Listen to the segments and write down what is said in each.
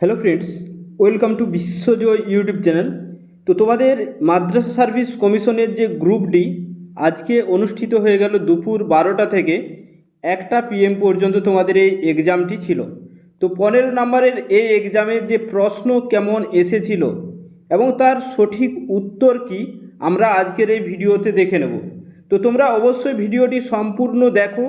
Hello friends, welcome to Biswajoy YouTube channel. তো তোমাদের মাদ্রাসা service কমিশনের যে গ্রুপ ডি আজকে অনুষ্ঠিত হয়ে গেল দুপুর 12টা থেকে 1টা PM পর্যন্ত তোমাদের এই এক্সামটি ছিল। তো 15 নম্বরের এই এক্সামের যে প্রশ্ন কেমন এসেছিল এবং তার সঠিক উত্তর কি আমরা আজকের এই ভিডিওতে দেখে নেব। তো তোমরা অবশ্যই ভিডিওটি সম্পূর্ণ দেখো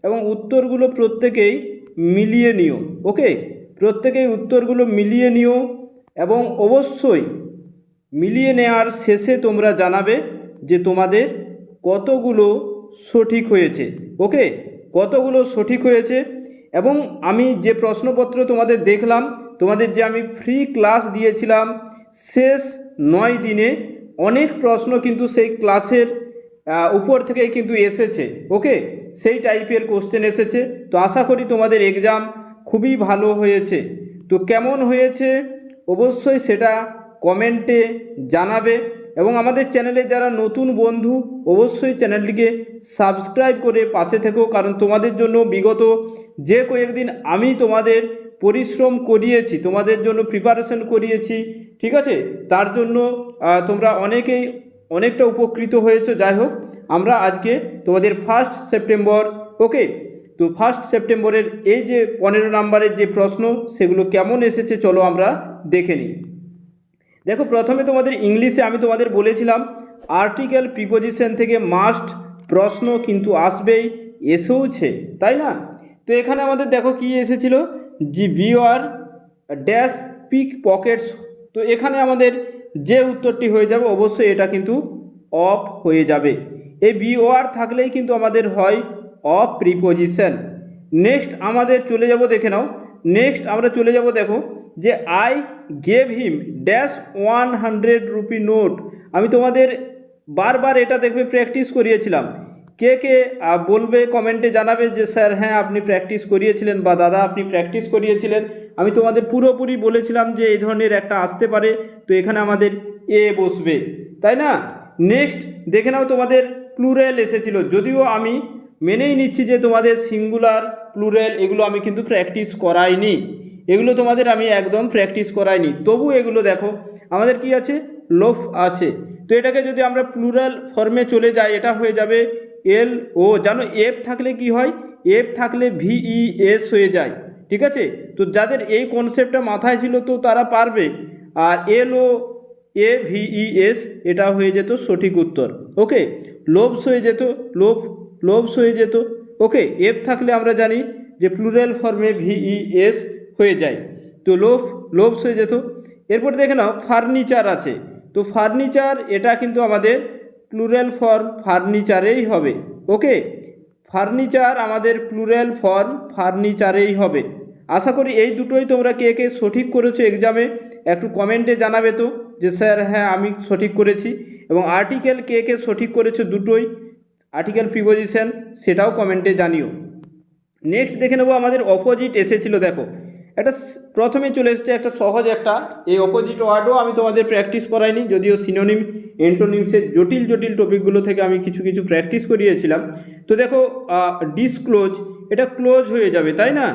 এবং উত্তরগুলো প্রত্যেকেই মিলিয়ে নিও। ওকে, প্রত্যেকেই উত্তরগুলো মিলিয়ে নিও এবং অবশ্যই মিলিয়ে নেওয়ার শেষে তোমরা জানাবে যে তোমাদের কতগুলো সঠিক হয়েছে। ওকে, কতগুলো সঠিক হয়েছে। এবং আমি যে প্রশ্নপত্র তোমাদের দেখলাম, তোমাদের যে আমি ফ্রি ক্লাস দিয়েছিলাম শেষ 9 দিনে, অনেক প্রশ্ন কিন্তু সেই ক্লাসের উপর থেকেই কিন্তু এসেছে। ওকে, সেই টাইপের কোশ্চেন এসেছে। তো আশা করি তোমাদের এক্সাম খুবই ভালো হয়েছে। তো কেমন হয়েছে অবশ্যই সেটা কমেন্টে জানাবে এবং আমাদের চ্যানেলে যারা নতুন বন্ধু অবশ্যই চ্যানেলটিকে সাবস্ক্রাইব করে পাশে থেকো, কারণ তোমাদের জন্য বিগত যে কয়েকদিন আমি তোমাদের পরিশ্রম করিয়েছি, তোমাদের জন্য প্রিপারেশন করিয়েছি, ঠিক আছে, তার জন্য তোমরা অনেকেই অনেকটা উপকৃত হয়েছে। যাই হোক, আমরা আজকে তোমাদের 1 সেপ্টেম্বর, ওকে, তো 1 সেপ্টেম্বরের এই যে 15 নম্বরের যে প্রশ্ন সেগুলো কেমন এসেছে চলো আমরা দেখে নিই। দেখো, প্রথমে তোমাদের ইংলিশে আমি তোমাদের বলেছিলাম আর্টিকেল প্রিপোজিশন থেকে মাস্ট প্রশ্ন কিন্তু আসবেই, এসেওছে, তাই না? তো এখানে আমাদের দেখো কি এসেছিল, জি বিওয়ার ড্যাশ পিক পকেটস। তো এখানে আমাদের যে উত্তরটি হয়ে যাবে অবশ্যই এটা কিন্তু অফ হয়ে যাবে। এই বিওয়ার থাকলেই কিন্তু আমাদের হয় অফ প্রিপোজিশন। নেক্সট আমাদের চলে যাব, দেখে নাও, নেক্সট আমরা চলে যাব, দেখো যে I gave him dash 100 rupee note. আমি তোমাদের বারবার এটা দেখবে প্র্যাকটিস করিয়েছিলাম। কে কে বলবে কমেন্টে জানাবে যে স্যার হ্যাঁ আপনি প্র্যাকটিস করিয়েছিলেন, বা দাদা আপনি প্র্যাকটিস করিয়েছিলেন। আমি তোমাদের পুরোপুরি বলেছিলাম যে এই ধরনের একটা আসতে পারে, তো এখানে আমাদের এ বসবে, তাই না? নেক্সট দেখে নাও, তোমাদের প্লুরাল এসেছিল, যদিও আমি মেনেই নিচ্ছি যে তোমাদের সিঙ্গুলার প্লুরাল এগুলো আমি কিন্তু প্র্যাকটিস করাইনি, এগুলো তোমাদের আমি একদম প্র্যাকটিস করাইনি। তবু এগুলো দেখো আমাদের কি আছে, লোফ আছে। তো এটাকে যদি আমরা প্লুরাল ফর্মে চলে যাই এটা হয়ে যাবে এল ও। জানো এফ থাকলে কি হয়, এফ থাকলে VES হয়ে যায়, ঠিক আছে? তো যাদের এই কনসেপ্টটা মাথায় ছিল তো তারা পারবে। আর LOAVES এটা হয়ে যেত সঠিক উত্তর। ওকে, লোভস হয়ে যেত, লোভস হয়ে যেত। ওকে, এফ থাকলে আমরা জানি যে প্লুরাল ফর্মে VES হয়ে যায়, তো লোভস হয়ে যেত। এরপর দেখে নাও ফার্নিচার আছে। তো ফার্নিচার এটা কিন্তু আমাদের প্লুরাল ফর্ম ফার্নিচারেই হবে। ওকে, ফার্নিচার আমাদের প্লুরাল ফর্ম ফার্নিচারেই হবে। আশা করি এই দুটোই তোমরা কে কে সঠিক করেছো এক্সামে একটু কমেন্টে জানাবে তো যে স্যার হ্যাঁ আমি সঠিক করেছি। এবং আর্টিকেল কে কে সঠিক করেছো দুটোই, আর্টিকেল প্রিপোজিশন, সেটাও কমেন্টে জানিও। নেক্সট দেখে নেবো আমাদের অপোজিট এসেছিল। দেখো একটা প্রথমে চলে এসেছে একটা সহজ একটা, এই অপোজিট ওয়ার্ডও আমি তোমাদের প্র্যাকটিস করাইনি, যদিও সিনোনিম এন্টোনিমসের জটিল জটিল টপিকগুলো থেকে আমি কিছু কিছু প্র্যাকটিস করিয়েছিলাম। তো দেখো ডিসক্লোজ, এটা ক্লোজ হয়ে যাবে, তাই না?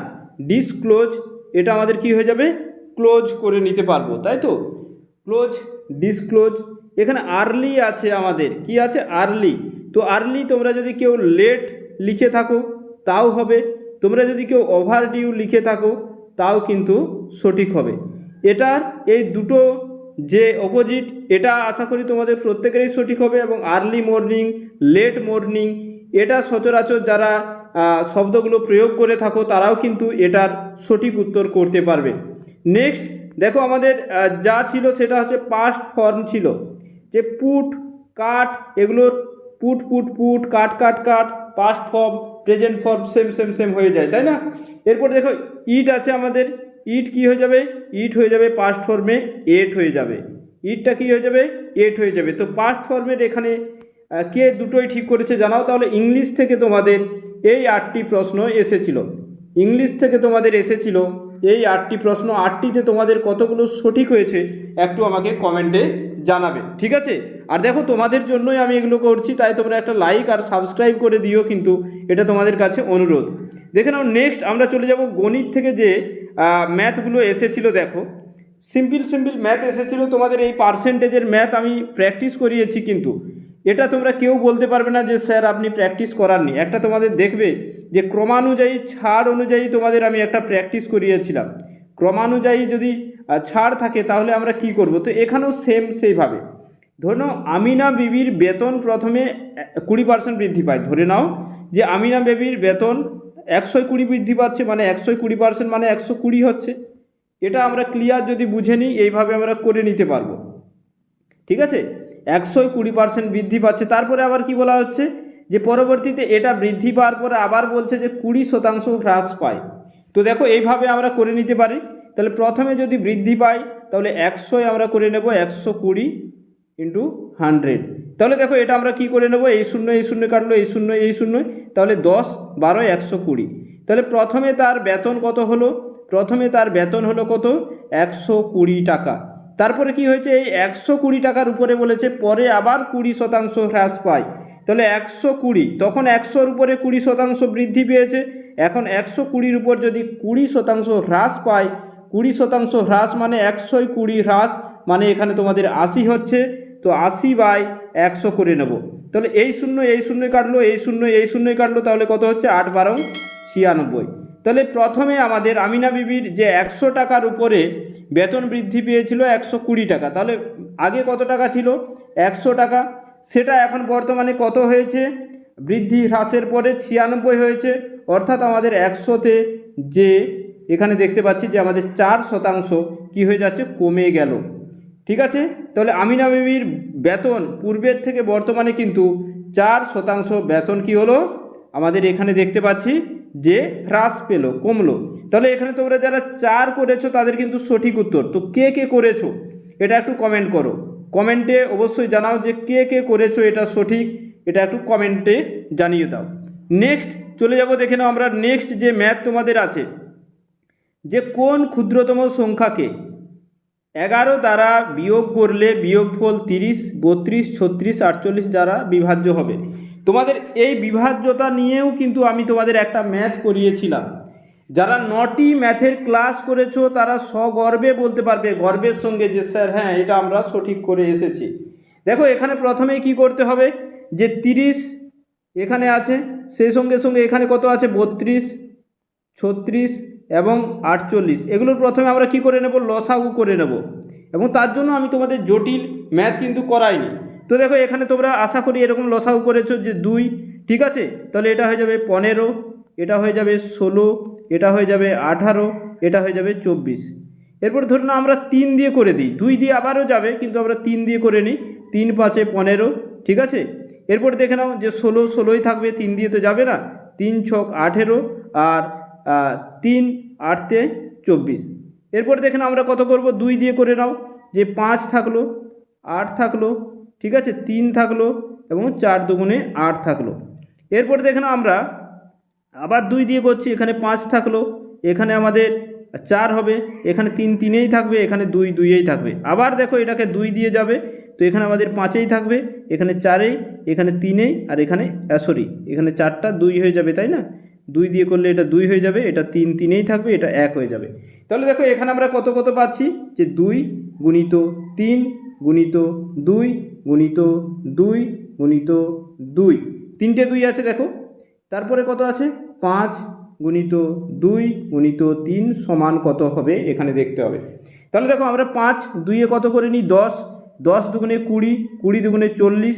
ডিসক্লোজ এটা আমাদের কি হয়ে যাবে, ক্লোজ করে নিতে পারবো, তাই তো? Close, disclose. এখানে আর্লি আছে, আমাদের কি আছে, আর্লি। তো আর্লি তোমরা যদি কেউ লেট লিখে থাকো তাও হবে, তোমরা যদি কেউ ওভার ডিউ লিখে থাকো তাও কিন্তু সঠিক হবে। এটার এই দুটো যে অপোজিট, এটা আশা করি তোমাদের প্রত্যেকেরই সঠিক হবে। এবং আর্লি মর্নিং, লেট মর্নিং, এটা সচরাচর যারা শব্দগুলো প্রয়োগ করে থাকো তারাও কিন্তু এটার সঠিক উত্তর করতে পারবে। নেক্সট দেখো আমাদের যা ছিল সেটা হচ্ছে পাস্ট ফর্ম ছিল, যে পুট, কাট, এগুলোর put put put, cut cut cut, past form present form same same same হয়ে যায়, তাই না? এরপর দেখো ইট আছে আমাদের, ইট কি হয়ে যাবে, ইট হয়ে যাবে পাস্ট ফর্মে এট হয়ে যাবে, ইটটা কি হয়ে যাবে, এট হয়ে যাবে। তো পাস্ট ফর্মের এখানে কে দুটোই ঠিক করেছে জানাও। তাহলে ইংলিশ থেকে তোমাদের এই 8টি প্রশ্ন এসেছিল, ইংলিশ থেকে তোমাদের এসেছিল এই 8টি প্রশ্ন, 8টিতে তোমাদের কতগুলো সঠিক হয়েছে একটু আমাকে কমেন্টে জানাবে, ঠিক আছে। আর দেখো তোমাদের জন্যই আমি এগুলো করছি, তাই তোমরা একটা লাইক আর সাবস্ক্রাইব করে দিও, কিন্তু এটা তোমাদের কাছে অনুরোধ। দেখে নাও নেক্সট আমরা চলে যাব গণিত থেকে যে ম্যাথগুলো এসেছিলো। দেখো সিম্পল ম্যাথ এসেছিলো তোমাদের, এই পার্সেন্টেজের ম্যাথ আমি প্র্যাকটিস করিয়েছি, কিন্তু এটা তোমরা কেউ বলতে পারবে না যে স্যার আপনি প্র্যাকটিস করাননি। একটা তোমাদের দেখবে যে ক্রমানুযায়ী ছাড় অনুযায়ী তোমাদের আমি একটা প্র্যাকটিস করিয়েছিলাম। ক্রমানুযায়ী যদি ছাড় থাকে তাহলে আমরা কি করব, তো এখানেও সেইভাবে ধরে নাও আমিনা বিবির বেতন প্রথমে 20% বৃদ্ধি পায়। ধরে নাও যে আমিনা বিবির বেতন 120 বৃদ্ধি পাচ্ছে, মানে 120% মানে 120 হচ্ছে। এটা আমরা ক্লিয়ার যদি বুঝে নিই, এইভাবে আমরা করে নিতে পারবো, ঠিক আছে। 120% বৃদ্ধি পাচ্ছে, তারপরে আবার কি বলা হচ্ছে যে পরবর্তীতে এটা বৃদ্ধি পাওয়ার পরে আবার বলছে যে 20% হ্রাস পায়। তো দেখো এইভাবে আমরা করে নিতে পারি। তাহলে প্রথমে যদি বৃদ্ধি পাই তাহলে 100 আমরা করে নেব 120 ইন্টু 100। তাহলে দেখো এটা আমরা কি করে নেব, এই শূন্য কাটলো, এই শূন্য, তাহলে 10 12 120। তাহলে প্রথমে তার বেতন কত হলো, প্রথমে তার বেতন হলো কত, 120 টাকা। তারপরে কি হয়েছে, এই 120 টাকার উপরে বলেছে পরে আবার 20% হ্রাস পায়। তাহলে 120, তখন 100-র উপরে 20% বৃদ্ধি পেয়েছে। এখন 120-র উপর যদি 20% হ্রাস পায়, 20% হ্রাস মানে 120 হ্রাস মানে এখানে তোমাদের 80 হচ্ছে। তো 80/100 করে নেব। তাহলে এই শূন্য কাটলো, এই শূন্য কাটলো, তাহলে কত হচ্ছে, 8 12 96। তাহলে প্রথমে আমাদের আমিনা বিবির যে 100 টাকার উপরে বেতন বৃদ্ধি পেয়েছিল 120 টাকা, তাহলে আগে কত টাকা ছিল, 100 টাকা। সেটা এখন বর্তমানে কত হয়েছে, বৃদ্ধি হ্রাসের পরে 96 হয়েছে। অর্থাৎ আমাদের 100-তে যে এখানে দেখতে পাচ্ছি যে আমাদের 4% কি হয়ে যাচ্ছে, কমে গেল, ঠিক আছে। তাহলে আমিনা বিবির বেতন পূর্বের থেকে বর্তমানে কিন্তু 4% বেতন কি হলো, আমাদের এখানে দেখতে পাচ্ছি যে হ্রাস পেল, কমলো। তাহলে এখানে তোমরা যারা 4 করেছো তাদের কিন্তু সঠিক উত্তর। তো কে কে করেছো এটা একটু কমেন্ট করো, কমেন্টে অবশ্যই জানাও যে কে কে করেছো এটা সঠিক, এটা একটু কমেন্টে জানিয়ে দাও। নেক্সট চলে যাব, দেখে নাও আমরা নেক্সট যে ম্যাথ তোমাদের আছে, যে কোন ক্ষুদ্রতম সংখ্যাকে 11 দ্বারা বিয়োগ করলে বিয়োগফল 30, 32, 36, 48 দ্বারা বিভাজ্য হবে। তোমাদের এই বিভাজ্যতা নিয়েও কিন্তু আমি তোমাদের একটা ম্যাথ করিয়েছিলাম। যারা 9টি ম্যাথের ক্লাস করেছো তারা সগর্বে বলতে পারবে, গর্বের সঙ্গে, যে স্যার হ্যাঁ এটা আমরা সঠিক করে এসেছি। দেখো এখানে প্রথমেই কি করতে হবে, যে 30 এখানে আছে, সেই সঙ্গে সঙ্গে এখানে কত আছে, 32, 36 এবং 48, এগুলোর প্রথমে আমরা কি করে নেব, লসাগু করে নেব। এবং তার জন্য আমি তোমাদের জটিল ম্যাথ কিন্তু করাইনি। তো দেখো এখানে তোমরা আশা করি এরকম লসাগু করেছো যে 2, ঠিক আছে। তাহলে এটা হয়ে যাবে 15, এটা হয়ে যাবে 16, এটা হয়ে যাবে 18, এটা হয়ে যাবে 24। এরপর ধরুন আমরা 3 দিয়ে করে দিই, 2 দিয়ে আবারও যাবে কিন্তু আমরা 3 দিয়ে করে নিই, 3 5 15, ঠিক আছে। এরপর দেখে নাও যে 16ই থাকবে, 3 দিয়ে তো যাবে না, 3 6 18 আর 3 8 24। এরপর দেখে নাও আমরা কত করব, 2 দিয়ে করে নাও, যে 5 থাকলো, 8 থাকলো, ঠিক আছে, 3 থাকলো এবং 4 দুগুণে 8 থাকলো। এরপর দেখে নাও আমরা আবার 2 দিয়ে করছি, এখানে 5 থাকলো, এখানে আমাদের 4 হবে, এখানে 3 3এই থাকবে, এখানে 2 2এই থাকবে। আবার দেখো এটাকে 2 দিয়ে যাবে, তো এখানে আমাদের 5এই থাকবে, এখানে 4এই, এখানে 3এই, আর এখানে এখানে 4টা 2 হয়ে যাবে, তাই না। 2 দিয়ে করলে এটা 2 হয়ে যাবে, এটা 3 3এই থাকবে, এটা 1 হয়ে যাবে। তাহলে দেখো এখানে আমরা কত কত পাচ্ছি, যে 2 গুণিত 3 গুণিত 2 গুণিত 2 গুণিত 2, 3টে 2 আছে দেখো। তারপরে কত আছে, 5 গুণিত 2 গুণিত 3 সমান কত হবে এখানে দেখতে হবে। তাহলে দেখো আমরা 5 2-এ কত করে নিই, 10, 10 দুগুণে 20, 20 দুগুণে 40,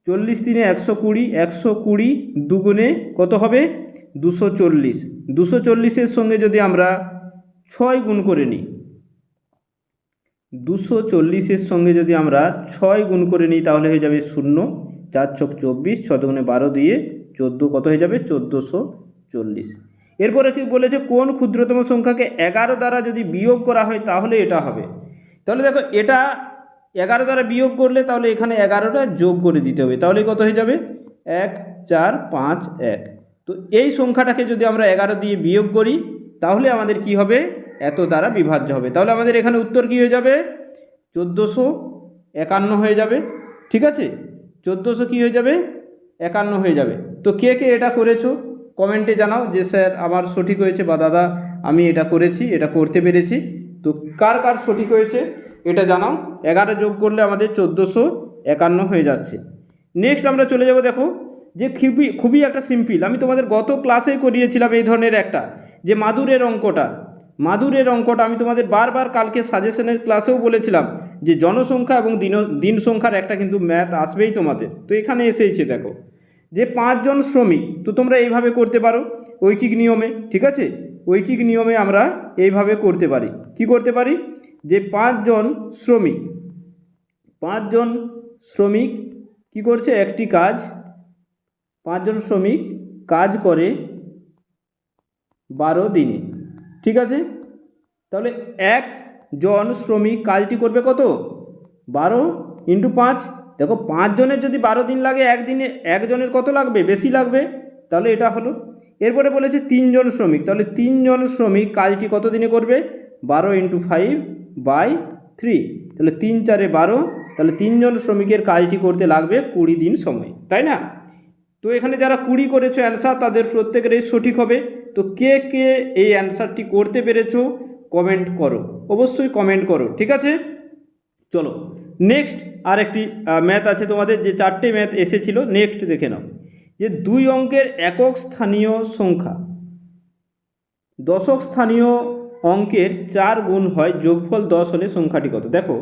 40 3-এ 120, 120 দুগুণে কত হবে, 240, 240-এর সঙ্গে যদি আমরা 6 গুণ করে নিই, 240-এর সঙ্গে যদি আমরা 6 গুণ করে নিই তাহলে হয়ে যাবে 0, 4 6 24, 6 দুগুণে 12 দিয়ে 14, কত হয়ে যাবে, 1440। এরপরে কি বলেছে, কোন ক্ষুদ্রতম সংখ্যাকে 11 দ্বারা যদি বিয়োগ করা হয় তাহলে এটা হবে। তাহলে দেখো এটা 11 দ্বারা বিয়োগ করলে তাহলে এখানে 11টা যোগ করে দিতে হবে, তাহলে কত হয়ে যাবে, 1 4 5 1। তো এই সংখ্যাটাকে যদি আমরা 11 দিয়ে বিয়োগ করি তাহলে আমাদের কি হবে, এত দ্বারা বিভাজ্য হবে। তাহলে আমাদের এখানে উত্তর কি হয়ে যাবে, 51 হয়ে যাবে, ঠিক আছে? 1400 কী হয়ে যাবে? 51 হয়ে যাবে। তো কে কে এটা করেছো কমেন্টে জানাও যে স্যার আমার সঠিক হয়েছে, বা দাদা আমি এটা করেছি, এটা করতে পেরেছি। তো কার কার সঠিক হয়েছে এটা জানাও। 11 যোগ করলে আমাদের 1451 হয়ে যাচ্ছে। নেক্সট আমরা চলে যাব, দেখো যে খুবই খুবই একটা সিম্পল, আমি তোমাদের গত ক্লাসে করিয়েছিলাম এই ধরনের একটা, যে মাদুরের অঙ্কটা আমি তোমাদের বারবার কালকে সাজেশনের ক্লাসেও বলেছিলাম যে জনসংখ্যা এবং দিন সংখ্যার একটা কিন্তু ম্যাথ আসবেই তোমাদের। তো এখানে এসেইছে, দেখো যে 5 জন শ্রমিক, তো তোমরা এইভাবে করতে পারো ঐকিক নিয়মে, ঠিক আছে? ঐকিক নিয়মে আমরা এইভাবে করতে পারি, কি করতে পারি, যে 5 জন শ্রমিক কি করছে, একটি কাজ, 5 জন শ্রমিক কাজ করে 12 দিনে, ঠিক আছে? তাহলে একজন শ্রমিক কাজটি করবে কত, 12 × 5। দেখো 5 জনের যদি 12 দিন লাগে, একদিনে একজনের কত লাগবে, বেশি লাগবে, তাহলে এটা হলো। এরপরে বলেছে 3 জন শ্রমিক, তাহলে 3 জন শ্রমিক কাজটি কত দিনে করবে, 12 × 5/3, তাহলে 3 × 4 = 12, তাহলে 3 জন শ্রমিকের কাজটি করতে লাগবে 20 দিন সময়, তাই না? তো এখানে যারা 20 করেছো অ্যান্সার, তাদের প্রত্যেকেরই সঠিক হবে। তো কে কে এই অ্যান্সারটি করতে পেরেছো কমেন্ট করো, অবশ্যই কমেন্ট করো, ঠিক আছে? চলো নেক্সট আর একটি ম্যাথ আছে তোমাদের, যে 4টে ম্যাথ এসেছিল, নেক্সট দেখে নাও। যে 2 অঙ্কের একক স্থানীয় সংখ্যা দশক স্থানীয় অঙ্কের 4 গুণ হয়, যোগফল 10 হলে সংখ্যাটি কত? দেখো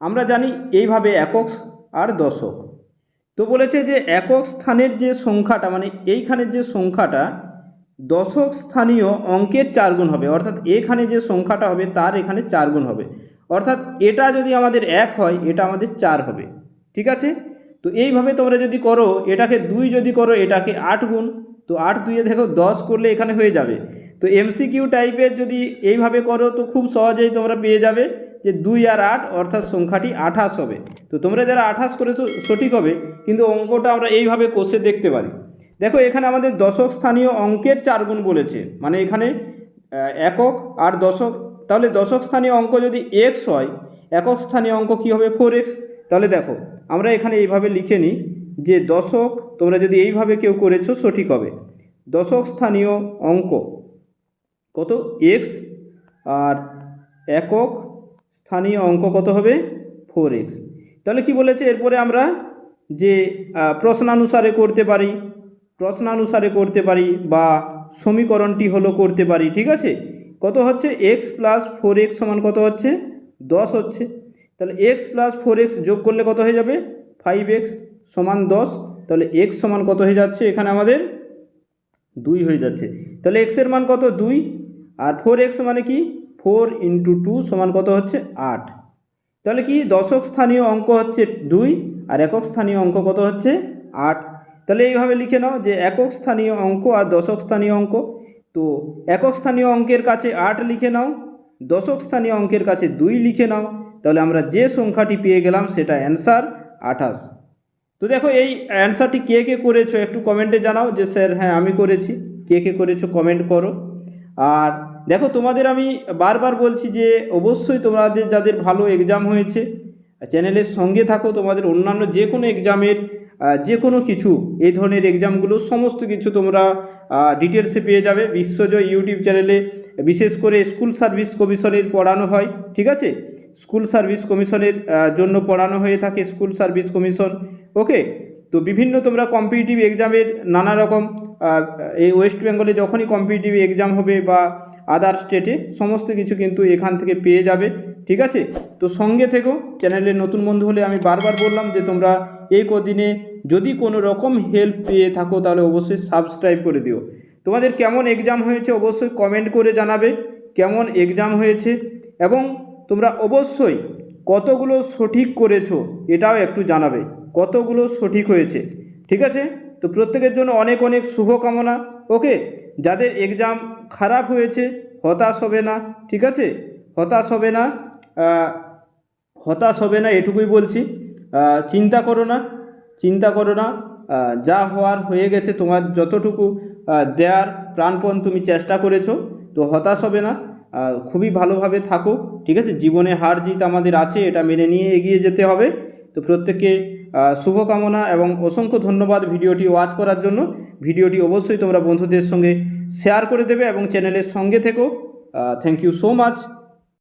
আমরা জানি এইভাবে একক আর দশক, তো বলেছে যে একক স্থানের যে সংখ্যাটা, মানে এইখানের যে সংখ্যাটা দশক স্থানীয় অঙ্কের 4 গুণ হবে, অর্থাৎ এখানে যে সংখ্যাটা হবে তার এখানে 4 গুণ হবে, অর্থাৎ এটা যদি আমাদের 1 হয়, এটা আমাদের 4 হবে, ঠিক আছে? তো এইভাবে তোমরা যদি করো, এটাকে 2 যদি করো, এটাকে 8 গুণ, তো 8 2 দেখো 10 করলে এখানে হয়ে যাবে। তো এমসিকিউ টাইপের যদি এইভাবে করো, তো খুব সহজেই তোমরা পেয়ে যাবে যে 2 আর 8 অর্থাৎ সংখ্যাটি 28 হবে। তো তোমরা যারা 28 করেছো সঠিক হবে, কিন্তু অঙ্কটা আমরা এইভাবে কষে দেখতে পারি। দেখো এখানে আমাদের দশক স্থানীয় অঙ্কের 4 গুণ বলেছে, মানে এখানে একক আর দশক, তাহলে দশক স্থানীয় অঙ্ক যদি x হয়, একক স্থানীয় অঙ্ক কী হবে, 4x। তাহলে দেখো আমরা এখানে এইভাবে লিখে নিই যে দশক, তোমরা যদি এইভাবে কেউ করেছো সঠিক হবে, দশক স্থানীয় অঙ্ক কত, x, আর একক স্থানীয় অঙ্ক কত হবে, 4x। তাহলে কি বলেছে, এরপরে আমরা যে প্রশ্নানুসারে করতে পারি বা সমীকরণটি হলো করতে পারি, ঠিক আছে? কত হচ্ছে, x + 4x = কত হচ্ছে, 10 হচ্ছে। তাহলে x + 4x যোগ করলে কত হয়ে যাবে, 5x = 10। তাহলে x সমান কত হয়ে যাচ্ছে, এখানে আমাদের 2 হয়ে যাচ্ছে। তাহলে x এর মান কত, 2, আর 4x মানে কি, 4 × 2 = কত হচ্ছে, 8। তাহলে কি দশক স্থানীয় অঙ্ক হচ্ছে 2, আর একক স্থানীয় অঙ্ক কত হচ্ছে, 8। তাহলে এইভাবে লিখে নাও যে একক স্থানীয় অঙ্ক আর দশক স্থানীয় অঙ্ক। তো একক স্থানীয় অঙ্কের কাছে 8 লিখে নাও, দশক স্থানীয় অঙ্কের কাছে 2 লিখে নাও, তাহলে আমরা যে সংখ্যাটি পেয়ে গেলাম সেটা অ্যান্সার 28। তো দেখো এই অ্যান্সারটি কে কে করেছো একটু কমেন্টে জানাও যে স্যার হ্যাঁ আমি করেছি, কে কে করেছো কমেন্ট করো। আর দেখো তোমাদের আমি বারবার বলছি যে অবশ্যই তোমাদের যাদের ভালো এক্সাম হয়েছে চ্যানেলের সঙ্গে থাকো, তোমাদের অন্যান্য যে কোনো এক্সামের যে কোনো কিছু এই ধরনের এক্সামগুলো সমস্ত কিছু তোমরা ডিটেলসে পেয়ে যাবে বিশ্বজয় ইউটিউব চ্যানেলে। বিশেষ করে স্কুল সার্ভিস কমিশনের পড়ানো হয়, ঠিক আছে? স্কুল সার্ভিস কমিশনের জন্য পড়ানো হয়ে থাকে, স্কুল সার্ভিস কমিশন, ওকে? তো বিভিন্ন তোমরা কম্পিটিটিভ এক্সামের নানা রকম এই ওয়েস্ট বেঙ্গলে যখনই কম্পিটিটিভ এক্সাম হবে বা আদার স্টেটে, সমস্ত কিছু কিন্তু এখান থেকে পেয়ে যাবে, ঠিক আছে? তো সঙ্গে থেকেও, চ্যানেলের নতুন বন্ধু হলে আমি বারবার বললাম যে তোমরা এই কদিনে যদি কোনো রকম হেল্প পেয়ে থাকো তাহলে অবশ্যই সাবস্ক্রাইব করে দিও। তোমাদের কেমন এক্সাম হয়েছে অবশ্যই কমেন্ট করে জানাবে কেমন এক্সাম হয়েছে, এবং তোমরা অবশ্যই কতগুলো সঠিক করেছো এটাও একটু জানাবে, কতগুলো সঠিক হয়েছে, ঠিক আছে? তো প্রত্যেকের জন্য অনেক অনেক শুভকামনা, ওকে? যাদের এক্সাম খারাপ হয়েছে হতাশ হবে না, ঠিক আছে? হতাশ হবে না এটুকুই বলছি। চিন্তা করো না, যা হওয়ার হয়ে গেছে, তোমার যতটুকু দেয়ার প্রাণপণ তুমি চেষ্টা করেছো, তো হতাশ হবে না। খুবই ভালোভাবে থাকো, ঠিক আছে। জীবনে হার জিত আমাদের আছে, এটা মেনে নিয়ে এগিয়ে যেতে হবে। তো প্রত্যেককে শুভকামনা এবং অসংখ্য ধন্যবাদ ভিডিওটি ওয়াচ করার জন্য। ভিডিওটি অবশ্যই তোমরা বন্ধুদের সঙ্গে শেয়ার করে দেবে এবং চ্যানেলের সঙ্গে থেকো। Thank you so much.